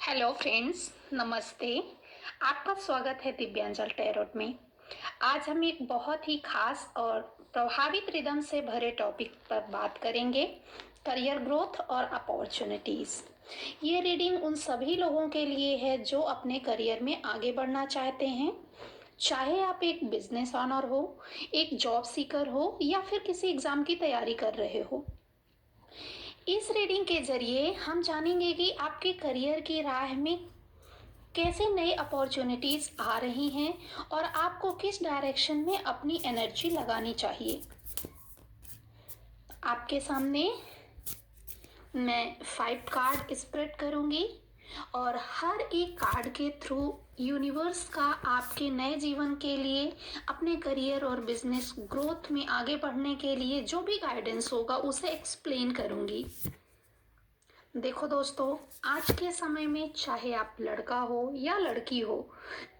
Hello friends, नमस्ते। आपका स्वागत है दिव्यांजल टैरोट में। आज हम एक बहुत ही खास और प्रभावित रिदम से भरे टॉपिक पर बात करेंगे, करियर ग्रोथ और अपॉर्चुनिटीज। ये रीडिंग उन सभी लोगों के लिए है जो अपने करियर में आगे बढ़ना चाहते हैं, चाहे आप एक बिजनेस ऑनर हो, एक जॉब सीकर हो या फिर किसी एग्जाम की तैयारी कर रहे हो। इस रीडिंग के जरिए हम जानेंगे कि आपके करियर की राह में कैसे नई अपॉर्चुनिटीज आ रही हैं और आपको किस डायरेक्शन में अपनी एनर्जी लगानी चाहिए। आपके सामने मैं 5 कार्ड स्प्रेड करूंगी और हर एक कार्ड के थ्रू यूनिवर्स का आपके नए जीवन के लिए, अपने करियर और बिजनेस ग्रोथ में आगे बढ़ने के लिए जो भी गाइडेंस होगा उसे एक्सप्लेन करूंगी। देखो दोस्तों, आज के समय में चाहे आप लड़का हो या लड़की हो,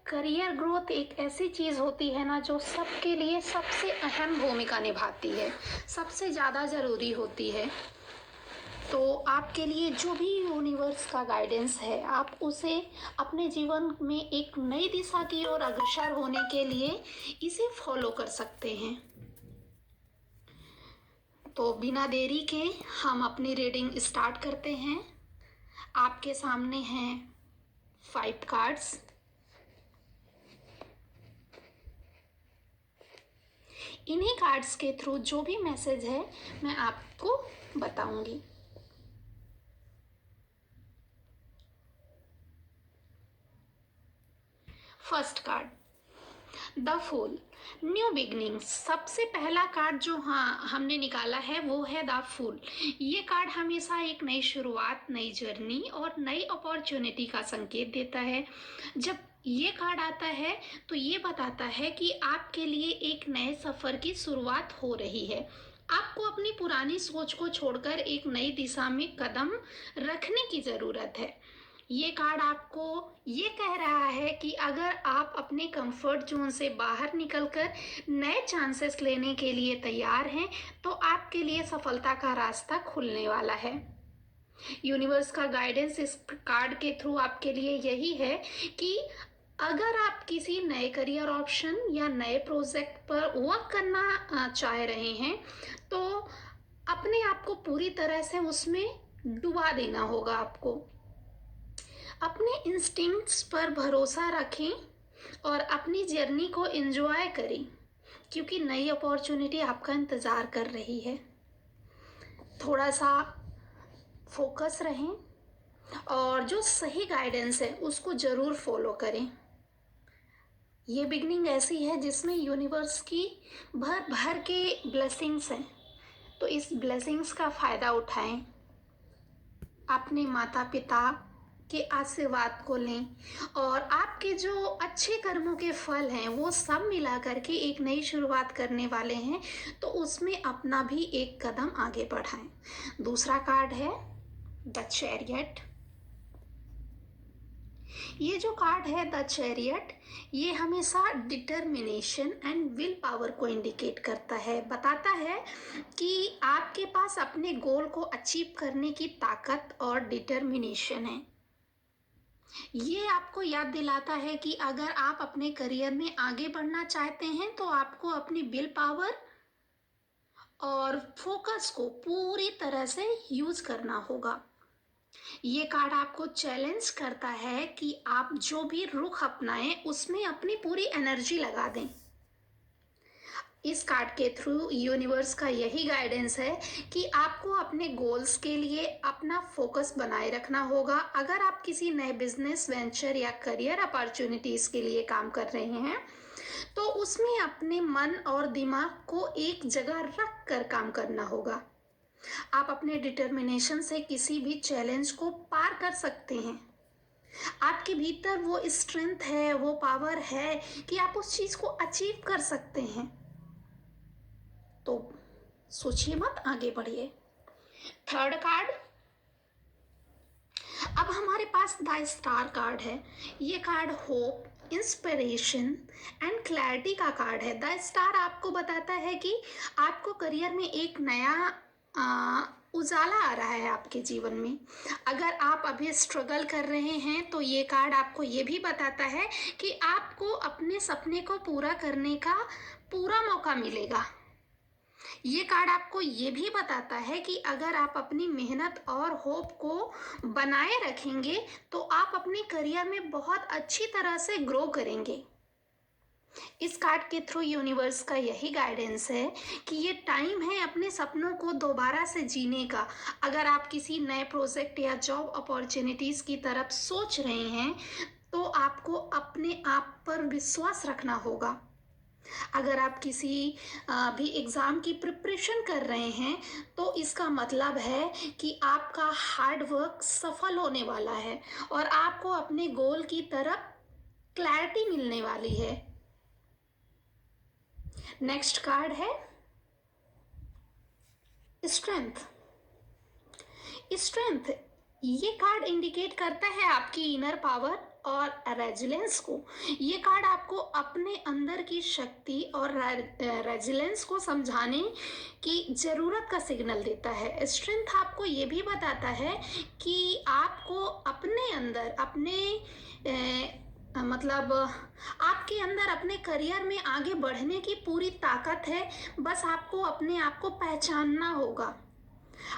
करियर ग्रोथ एक ऐसी चीज होती है ना जो सबके लिए सबसे अहम भूमिका निभाती है, सबसे ज्यादा जरूरी होती है। तो आपके लिए जो भी यूनिवर्स का गाइडेंस है, आप उसे अपने जीवन में एक नई दिशा की ओर अग्रसर होने के लिए इसे फॉलो कर सकते हैं। तो बिना देरी के हम अपनी रीडिंग स्टार्ट करते हैं। आपके सामने हैं 5 कार्ड्स। इन्हीं कार्ड्स के थ्रू जो भी मैसेज है मैं आपको बताऊंगी। First card, the fool, new beginning. सबसे पहला कार्ड जो हमने निकाला है वो है द फूल। ये कार्ड हमेशा एक नई शुरुआत, नई जर्नी और नई अपॉर्चुनिटी का संकेत देता है। जब ये कार्ड आता है तो ये बताता है कि आपके लिए एक नए सफर की शुरुआत हो रही है। आपको अपनी पुरानी सोच को छोड़कर एक नई दिशा में कदम रखने की जरूरत है। ये कार्ड आपको ये कह रहा है कि अगर आप अपने कंफर्ट जोन से बाहर निकलकर नए चांसेस लेने के लिए तैयार हैं तो आपके लिए सफलता का रास्ता खुलने वाला है। यूनिवर्स का गाइडेंस इस कार्ड के थ्रू आपके लिए यही है कि अगर आप किसी नए करियर ऑप्शन या नए प्रोजेक्ट पर वर्क करना चाह रहे हैं तो अपने आप को पूरी तरह से उसमें डुबा देना होगा। आपको अपने इंस्टिंक्ट्स पर भरोसा रखें और अपनी जर्नी को एंजॉय करें, क्योंकि नई अपॉर्चुनिटी आपका इंतज़ार कर रही है। थोड़ा सा फोकस रहें और जो सही गाइडेंस है उसको ज़रूर फॉलो करें। ये बिगनिंग ऐसी है जिसमें यूनिवर्स की भर भर के ब्लेसिंग्स हैं, तो इस ब्लेसिंग्स का फ़ायदा उठाएं। अपने माता पिता के आशीर्वाद को लें और आपके जो अच्छे कर्मों के फल हैं वो सब मिला करके एक नई शुरुआत करने वाले हैं, तो उसमें अपना भी एक कदम आगे बढ़ाएं। दूसरा कार्ड है द चैरियट। ये जो कार्ड है द चैरियट, ये हमेशा डिटर्मिनेशन एंड विल पावर को इंडिकेट करता है, बताता है कि आपके पास अपने गोल को अचीव करने की ताकत और डिटर्मिनेशन है। ये आपको याद दिलाता है कि अगर आप अपने करियर में आगे बढ़ना चाहते हैं तो आपको अपनी विल पावर और फोकस को पूरी तरह से यूज करना होगा। ये कार्ड आपको चैलेंज करता है कि आप जो भी रुख अपनाएं उसमें अपनी पूरी एनर्जी लगा दें। इस कार्ड के थ्रू यूनिवर्स का यही गाइडेंस है कि आपको अपने गोल्स के लिए अपना फोकस बनाए रखना होगा। अगर आप किसी नए बिजनेस वेंचर या करियर अपॉर्चुनिटीज के लिए काम कर रहे हैं तो उसमें अपने मन और दिमाग को एक जगह रख कर काम करना होगा। आप अपने डिटर्मिनेशन से किसी भी चैलेंज को पार कर सकते हैं। आपके भीतर वो स्ट्रेंथ है, वो पावर है कि आप उस चीज को अचीव कर सकते हैं। तो सोचिए मत, आगे बढ़िए। थर्ड कार्ड, अब हमारे पास द स्टार कार्ड है। ये card hope, inspiration and clarity का कार्ड है। द स्टार आपको बताता है कि आपको करियर में एक नया उजाला आ रहा है आपके जीवन में। अगर आप अभी स्ट्रगल कर रहे हैं तो ये कार्ड आपको ये भी बताता है कि आपको अपने सपने को पूरा करने का पूरा मौका मिलेगा। ये कार्ड आपको ये भी बताता है कि अगर आप अपनी मेहनत और होप को बनाए रखेंगे तो आप अपने करियर में बहुत अच्छी तरह से ग्रो करेंगे। इस कार्ड के थ्रू यूनिवर्स का यही गाइडेंस है कि ये टाइम है अपने सपनों को दोबारा से जीने का। अगर आप किसी नए प्रोजेक्ट या जॉब अपॉर्चुनिटीज की तरफ सोच रहे हैं तो आपको अपने आप पर विश्वास रखना होगा। अगर आप किसी भी एग्ज़ाम की प्रिपरेशन कर रहे हैं तो इसका मतलब है कि आपका हार्ड वर्क सफल होने वाला है और आपको अपने गोल की तरफ क्लैरिटी मिलने वाली है। नेक्स्ट कार्ड है स्ट्रेंथ। स्ट्रेंथ ये कार्ड इंडिकेट करता है आपकी इनर पावर और रेजिलेंस को। ये कार्ड आपको अपने अंदर की शक्ति और रेजिलेंस को समझाने की ज़रूरत का सिग्नल देता है। स्ट्रेंथ आपको ये भी बताता है कि आपको अपने अंदर मतलब आपके अंदर अपने करियर में आगे बढ़ने की पूरी ताकत है। बस आपको अपने आप को पहचानना होगा।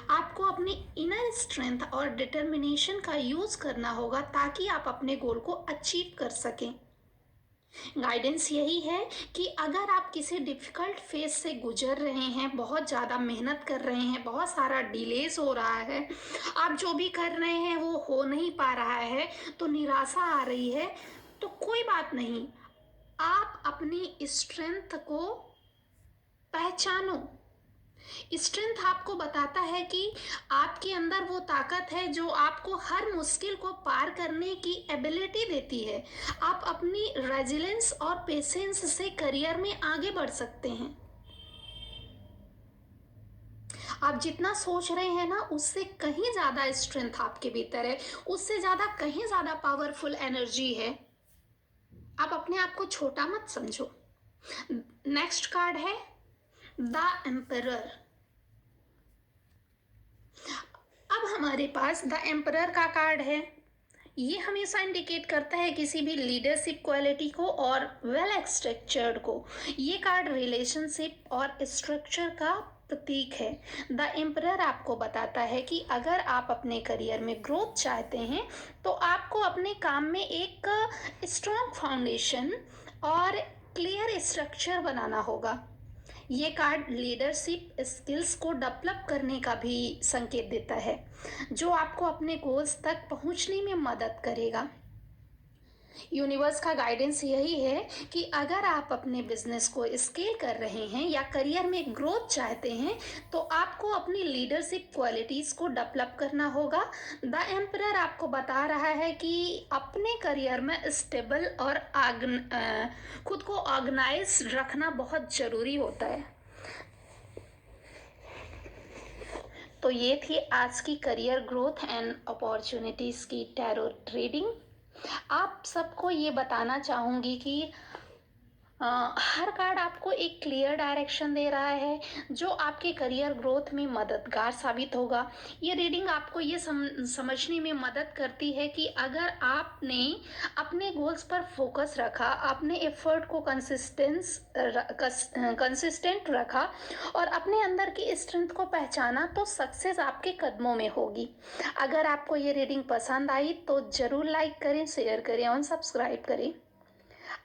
आपको अपनी इनर स्ट्रेंथ और डिटर्मिनेशन का यूज करना होगा ताकि आप अपने गोल को अचीव कर सकें। गाइडेंस यही है कि अगर आप किसी डिफिकल्ट फेज से गुजर रहे हैं, बहुत ज़्यादा मेहनत कर रहे हैं, बहुत सारा डिलेस हो रहा है, आप जो भी कर रहे हैं वो हो नहीं पा रहा है, तो निराशा आ रही है, तो कोई बात नहीं, आप अपनी स्ट्रेंथ को पहचानो। स्ट्रेंथ आपको बताता है कि आपके अंदर वो ताकत है जो आपको हर मुश्किल को पार करने की एबिलिटी देती है। आप अपनी रेजिलेंस और पेशेंस से करियर में आगे बढ़ सकते हैं। आप जितना सोच रहे हैं ना उससे कहीं ज़्यादा स्ट्रेंथ आपके भीतर है, उससे ज़्यादा कहीं ज़्यादा पावरफुल एनर्जी है। आप अपने आप को छोटा मत समझो। नेक्स्ट कार्ड है द एम्परर। अब हमारे पास द एम्परर का कार्ड है। ये हमेशा इंडिकेट करता है किसी भी लीडरशिप क्वालिटी को और वेल स्ट्रक्चर्ड को। ये कार्ड रिलेशनशिप और स्ट्रक्चर का प्रतीक है। द एम्परर आपको बताता है कि अगर आप अपने करियर में ग्रोथ चाहते हैं तो आपको अपने काम में एक स्ट्रॉन्ग फाउंडेशन और क्लियर स्ट्रक्चर बनाना होगा। ये कार्ड लीडरशिप स्किल्स को डेवलप करने का भी संकेत देता है जो आपको अपने गोल्स तक पहुंचने में मदद करेगा। यूनिवर्स का गाइडेंस यही है कि अगर आप अपने बिजनेस को स्केल कर रहे हैं या करियर में ग्रोथ चाहते हैं तो आपको अपनी लीडरशिप क्वालिटीज़ को डेवलप करना होगा। द एम्परर आपको बता रहा है कि अपने करियर में स्टेबल और खुद को ऑर्गेनाइज रखना बहुत ज़रूरी होता है। तो ये थी आज की करियर ग्रोथ एंड अपॉर्चुनिटीज़ की टैरो रीडिंग। आप सबको ये बताना चाहूँगी कि हर कार्ड आपको एक क्लियर डायरेक्शन दे रहा है जो आपके करियर ग्रोथ में मददगार साबित होगा। ये रीडिंग आपको ये समझने में मदद करती है कि अगर आपने अपने गोल्स पर फोकस रखा, अपने एफर्ट को कंसिस्टेंट रखा और अपने अंदर की स्ट्रेंथ को पहचाना तो सक्सेस आपके कदमों में होगी। अगर आपको ये रीडिंग पसंद आई तो ज़रूर लाइक करें, शेयर करें और सब्सक्राइब करें।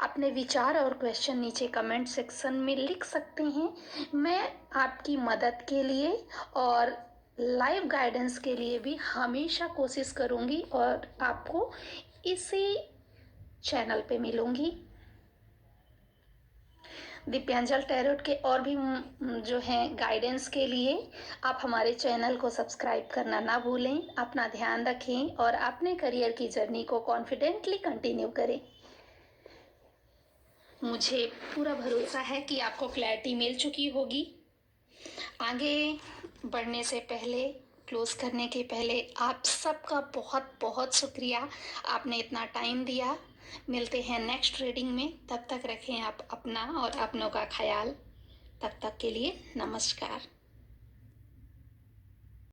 अपने विचार और क्वेश्चन नीचे कमेंट सेक्शन में लिख सकते हैं। मैं आपकी मदद के लिए और लाइव गाइडेंस के लिए भी हमेशा कोशिश करूंगी और आपको इसी चैनल पे मिलूंगी। दिव्यांजल टैरोट के और भी जो हैं गाइडेंस के लिए आप हमारे चैनल को सब्सक्राइब करना ना भूलें। अपना ध्यान रखें और अपने करियर की जर्नी को कॉन्फिडेंटली कंटिन्यू करें। मुझे पूरा भरोसा है कि आपको क्लैरिटी मिल चुकी होगी। आगे बढ़ने से पहले, क्लोज करने के पहले आप सबका बहुत बहुत शुक्रिया, आपने इतना टाइम दिया। मिलते हैं नेक्स्ट रीडिंग में, तब तक रखें आप अपना और अपनों का ख्याल। तब तक के लिए नमस्कार।